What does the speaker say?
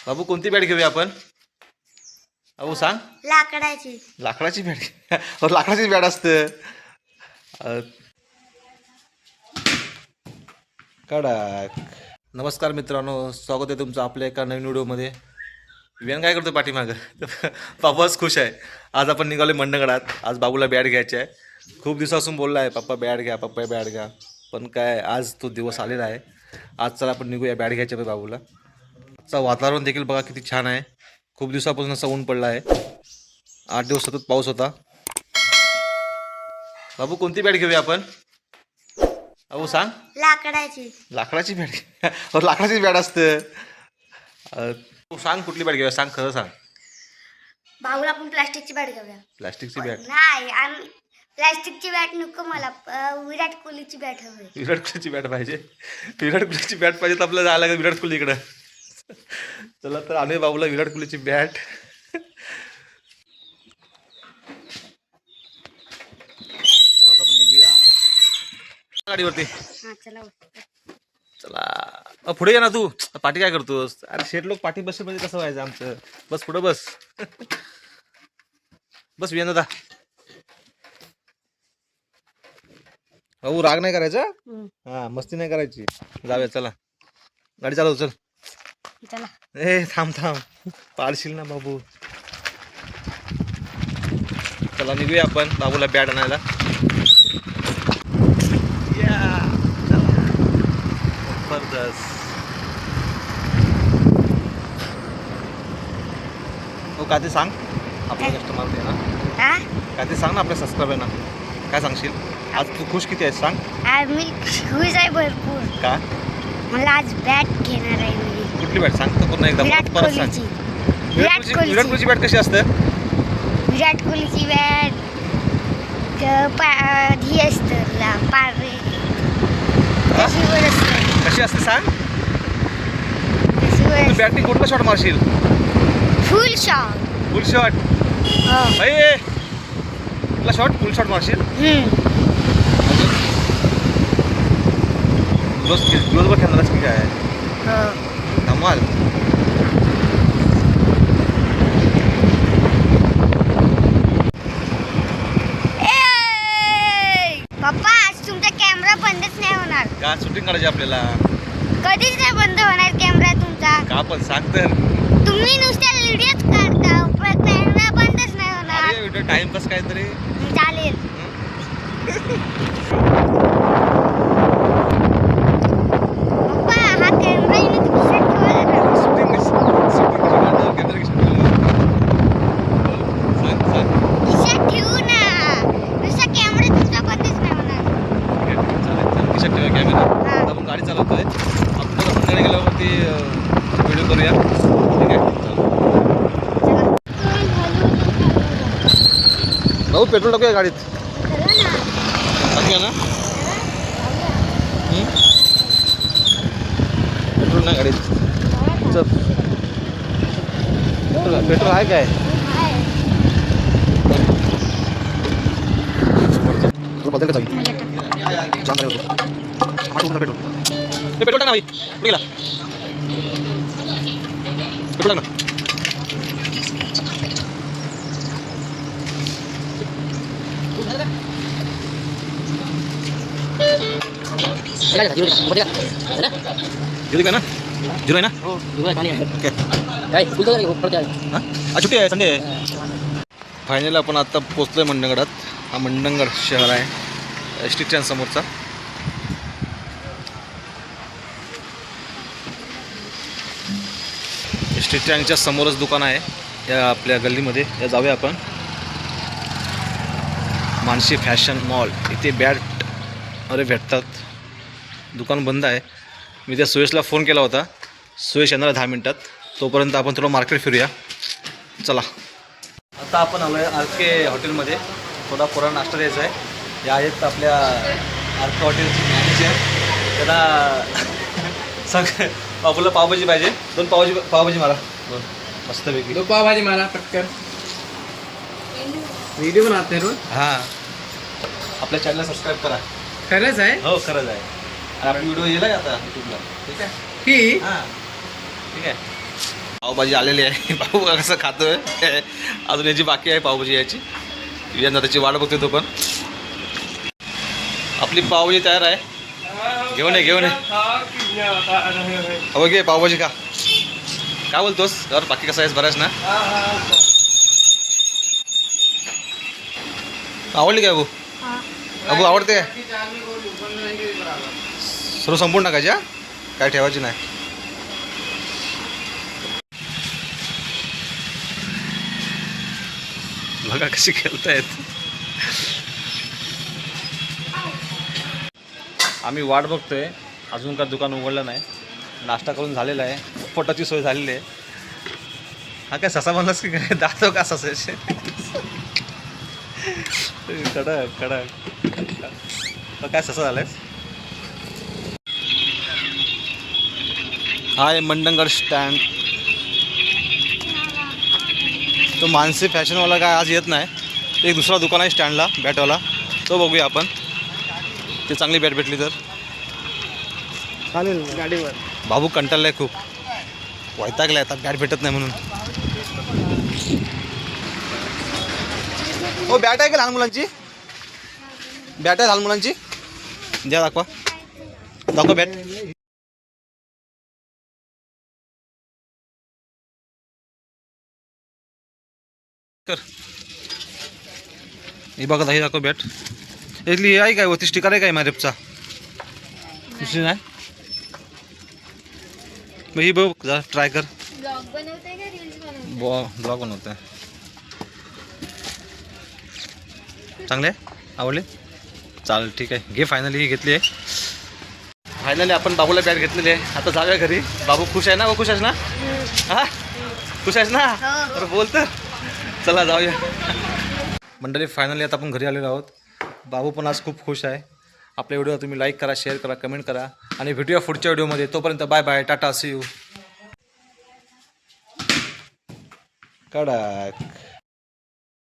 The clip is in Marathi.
बाबू कोणती बॅट घेऊया आपण? बाबू सांग. लाकडाची. लाकडाची बॅट लाकडाची बॅट असते. कडक. नमस्कार मित्रांनो, स्वागत आहे तुमचं आपल्या एका नवीन व्हिडिओमध्ये. विहान काय करतो पाठीमागं? पापाच खुश आहे. आज आपण निघालो मंडणगडात. आज बाबूला बॅट घ्यायची आहे. खूप दिवसापासून बोलला आहे पप्पा बॅट घ्या, पप्पा बॅट घ्या, पण काय आज तो दिवस आलेला आहे. आज चला आपण निघूया बॅट घ्यायच्या बाबूला. आजचं वातावरण देखील बघा किती छान आहे. खूप दिवसापासून असं ऊन पडला आहे. 8 दिवस सतत पाऊस होता. बाबू कोणती बॅट घेऊया आपण? बाबू सांग. लाकडाची. लाकडाची बॅट लाकडाची बॅट असते. तू सांग कुठली बॅट घेऊया, सांग, खरं सांग. भाऊला आपण प्लास्टिकची बॅट घेऊया. प्लास्टिकची बॅट? नाही, आम्ही प्लास्टिकची बॅट नको, मला विराट कोहलीची बॅट हवी. विराट कोहलीची बॅट पाहिजे? विराट कोहलीची बॅट पाहिजे तर आपल्याला जायला लागेल विराट कोहली इकडं. चला तर आम्ही बाबूला विराट कोहलीची बॅट. चला आता आपण निघूया गाडीवरती. हा चला. चला पुढे ये ना तू. पाठी काय करतोस? अरे शेठ लोक पाठी बसले म्हणजे कसं व्हायचं आमचं? बस पुढं बस. बस विहान दादा. भाऊ राग नाही करायचा. हा, मस्ती नाही करायची. जाऊया चला, गाडी चालव. चल चला. ए थांब थांब, पाडशील ना बाबू. चला निघूया आपण बाबूला बॅट आणायला. जबरदस्त. हो का ते सांग आपल्या कस्टमर आहे ना, काय ते सांग ना आपल्या सबस्क्रायबर ना. काय सांगशील? आज तू खुश किती आहेस सांग. मी खुश आहे भरपूर. का? मला आज बॅट घेणार आहे मी. कुठली बॅट सांग तर पूर्ण एकदा विराट परत सांग. कोहलीची. विराट कोहलीची बॅट कशी असते? विराट कोहलीची बॅट ही असते पारे कशी वर असते. कशी असते सांग. कशी वर तू बॅटिंग कुठला शॉट मारशील? Full shot. Full shot? भाई कुठला शॉट? Full shot मारशील? ग्लोजवर खेळणारच की काय? धमाल. पप्पा आज तुमचा कॅमेरा बंदच नाही होणार. का? शूटिंग करायची आपल्याला. कधीच नाही बंद होणार कॅमेरा तुमचा. का पण सांग तर. तुम्ही नुसत्या व्हिडिओच काढता, पण कॅमेरा बंदच नाही होणार. अरे व्हिडिओ टाइमपास काहीतरी चालेल. पप्पा हा कॅमेरा इथे खिशात ठेवायला. शूटिंग कशी काढणार? कॅमेरा कशी सांग सांग. खिशात ठेवू ना. नुसता कॅमेरा तुमचा बंदच नाही होणार. चालेल चालेल, खिशात ठेवा कॅमेरा. हा. आता आपण गाडी चालवतोय. आपण जरा पुण्याला गेल्यावरती व्हिडिओ करूया. ठीक आहे चालेल. भाऊ पेट्रोल टाकूया गाडीत. टाकूया ना. पेट्रोल नाही गाडीत. चल पेट्रोल आहे काय? बदल का पेट्रोल टाक ना भाई. कुठे गेला पेट्रोल? टाक ना. झिरो ना? झिरो आहे ना? ओके. आज सुट्टी आहे, संडे आहे. फायनली आपण आता पोचलोय मंडणगडात. हा मंडणगड शहर आहे एस टी स्टँड समोरचा. एस टी स्टँडच्या समोरच दुकान आहे या आपल्या गल्लीमध्ये. या जाऊया आपण. Mansi fashion mall. इथे बॅट अरे भेटतात. दुकान बंद आहे. मी त्या सुयशला फोन केला होता. सुयश येणार 10 मिनटात. तोपर्यंत आपण थोडं मार्केट फिरूया. चला. आता आपण आलो आहे आर के हॉटेलमध्ये. थोडा पोरा नाश्ता द्यायचा आहे. या आहेत आपल्या आर के हॉटेलचे मॅनेजर. त्याला सांग बाबूला पावभाजी पाहिजे. 2 पावभाजी मारा. 2 मस्तपैकी 2 पावभाजी मारा पटकन. व्हिडिओ बनाते रोज. हां, आपल्या चॅनलला सबस्क्राईब करा. खरंच आहे? हो खरंच आहे. आणि आपला व्हिडिओ येईल आता यूट्यूबला. ठीक आहे. ही हां ठीक आहे. पावभाजी आलेली आहे. भाऊ कसं खातोय अजून याची बाकी आहे पावभाजी याची. यंदा त्याची वाट बघतोय तो पण. आपली पावभाजी तयार आहे. घेऊन ये हो घे पावभाजी का. काय बोलतोस तर बाकी कसं आहेस बराच ना. आवडली काय भाऊ. अबू आवडते काय. सर्व संपूर्ण टाकायच्या काय ठेवायची नाही. बघा कशी खेळतायत. आम्ही वाट बघतोय अजून का दुकान उघडलं नाही. नाश्ता करून झालेला आहे. पोटाची सोय झालेली आहे. हा काय ससा बनलास की काय दाखव का ससायचे. कडक काय ससा झालायस. हा आहे मंडणगड स्टँड. तो मानसी फॅशनवाला काय आज येत नाही. तो एक दुसरा दुकान आहे स्टँडला बॅटवाला. तो बघूया आपण. ते चांगली बॅट भेटली तर चालेल गाडीवर. बाबू कंटाळलाय खूप. वैतागलाय आता बॅट भेटत नाही म्हणून. हो बॅट आहे का लहान मुलांची. बॅट आहे लहान मुलांची. द्या दाखवा बॅट. कर हे बघा हे दाखव बॅट. इथली आहे काय वरती स्टिकर आहे काय मॅरेपचा. दुसरी नाही मग ही बघ जरा ट्राय कर. ब्लॉग बनवत आहे. चांगले आवडले. चालेल ठीक आहे घे. फायनली ही घेतली आहे. फायनली आपण बाबूला बॅट घेतलेली आहे. आता जाऊया घरी. बाबू खुश आहे ना. खुश आहेस ना. हा खुश आहेस ना. बरं बोल तर. चला जाऊया. मंडळी फायनली आता आपण घरी आलेलो आहोत. बाबू पण आज खूप खुश आहे. आपल्या व्हिडिओ तुम्ही लाईक करा, शेअर करा, कमेंट करा आणि भेटूया पुढच्या व्हिडिओमध्ये. तोपर्यंत bye bye, tata, see you. कडक.